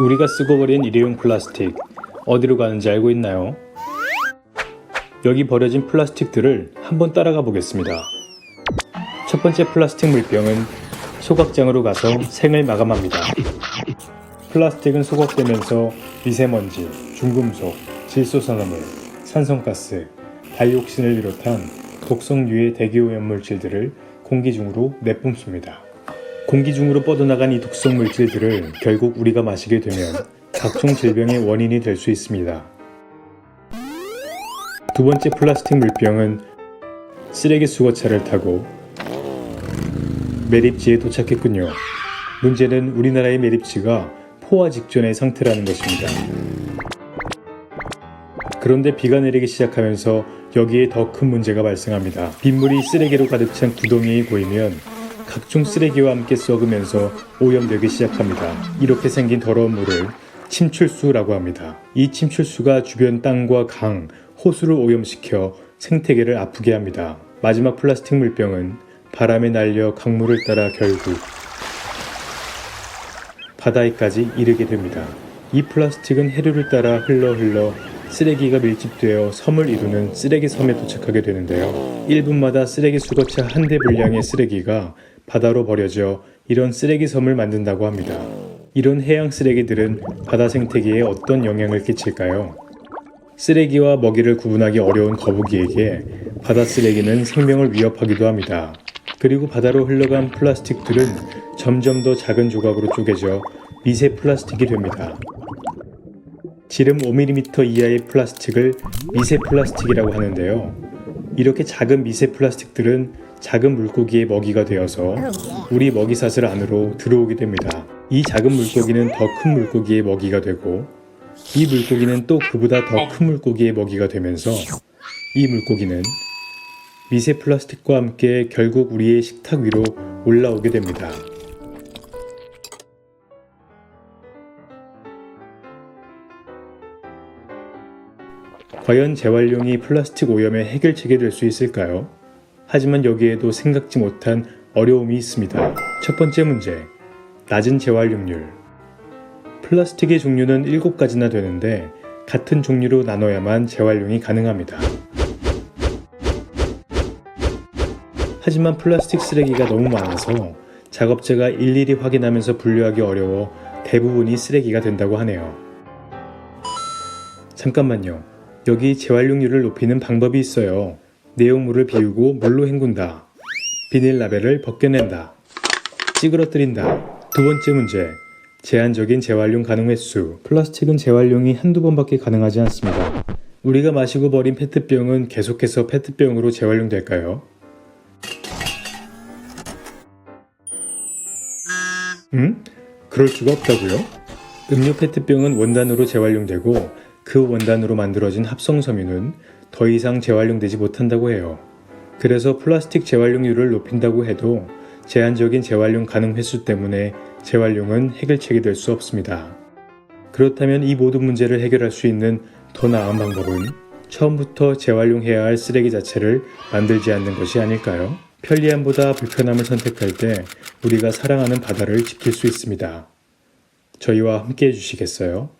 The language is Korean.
우리가 쓰고 버린 일회용 플라스틱 어디로 가는지 알고 있나요? 여기 버려진 플라스틱들을 한번 따라가 보겠습니다. 첫 번째 플라스틱 물병은 소각장으로 가서 생을 마감합니다. 플라스틱은 소각되면서 미세먼지, 중금속, 질소산화물, 산성가스, 다이옥신을 비롯한 독성류의 대기오염물질들을 공기 중으로 내뿜습니다. 공기 중으로 뻗어나간 이 독성 물질들을 결국 우리가 마시게 되면 각종 질병의 원인이 될 수 있습니다. 두 번째 플라스틱 물병은 쓰레기 수거차를 타고 매립지에 도착했군요. 문제는 우리나라의 매립지가 포화 직전의 상태라는 것입니다. 그런데 비가 내리기 시작하면서 여기에 더 큰 문제가 발생합니다. 빗물이 쓰레기로 가득 찬 구덩이에 고이면 각종 쓰레기와 함께 썩으면서 오염되기 시작합니다. 이렇게 생긴 더러운 물을 침출수라고 합니다. 이 침출수가 주변 땅과 강, 호수를 오염시켜 생태계를 아프게 합니다. 마지막 플라스틱 물병은 바람에 날려 강물을 따라 결국 바다에까지 이르게 됩니다. 이 플라스틱은 해류를 따라 흘러 쓰레기가 밀집되어 섬을 이루는 쓰레기 섬에 도착하게 되는데요. 1분마다 쓰레기 수거차 한 대 분량의 쓰레기가 바다로 버려져 이런 쓰레기 섬을 만든다고 합니다. 이런 해양 쓰레기들은 바다 생태계에 어떤 영향을 끼칠까요? 쓰레기와 먹이를 구분하기 어려운 거북이에게 바다 쓰레기는 생명을 위협하기도 합니다. 그리고 바다로 흘러간 플라스틱들은 점점 더 작은 조각으로 쪼개져 미세 플라스틱이 됩니다. 지름 5mm 이하의 플라스틱을 미세 플라스틱이라고 하는데요. 이렇게 작은 미세 플라스틱들은 작은 물고기의 먹이가 되어서 우리 먹이사슬 안으로 들어오게 됩니다. 이 작은 물고기는 더 큰 물고기의 먹이가 되고 이 물고기는 또 그보다 더 큰 물고기의 먹이가 되면서 이 물고기는 미세 플라스틱과 함께 결국 우리의 식탁 위로 올라오게 됩니다. 과연 재활용이 플라스틱 오염의 해결책이 될 수 있을까요? 하지만 여기에도 생각지 못한 어려움이 있습니다. 첫 번째 문제, 낮은 재활용률. 플라스틱의 종류는 7가지나 되는데 같은 종류로 나눠야만 재활용이 가능합니다. 하지만 플라스틱 쓰레기가 너무 많아서 작업자가 일일이 확인하면서 분류하기 어려워 대부분이 쓰레기가 된다고 하네요. 잠깐만요. 여기 재활용률을 높이는 방법이 있어요. 내용물을 비우고 물로 헹군다. 비닐 라벨을 벗겨낸다. 찌그러뜨린다. 두 번째 문제, 제한적인 재활용 가능 횟수. 플라스틱은 재활용이 한두 번밖에 가능하지 않습니다. 우리가 마시고 버린 페트병은 계속해서 페트병으로 재활용될까요? 그럴 수가 없다고요? 음료 페트병은 원단으로 재활용되고 그 원단으로 만들어진 합성섬유는 더 이상 재활용되지 못한다고 해요. 그래서 플라스틱 재활용률을 높인다고 해도 제한적인 재활용 가능 횟수 때문에 재활용은 해결책이 될 수 없습니다. 그렇다면 이 모든 문제를 해결할 수 있는 더 나은 방법은 처음부터 재활용해야 할 쓰레기 자체를 만들지 않는 것이 아닐까요? 편리함보다 불편함을 선택할 때 우리가 사랑하는 바다를 지킬 수 있습니다. 저희와 함께 해주시겠어요?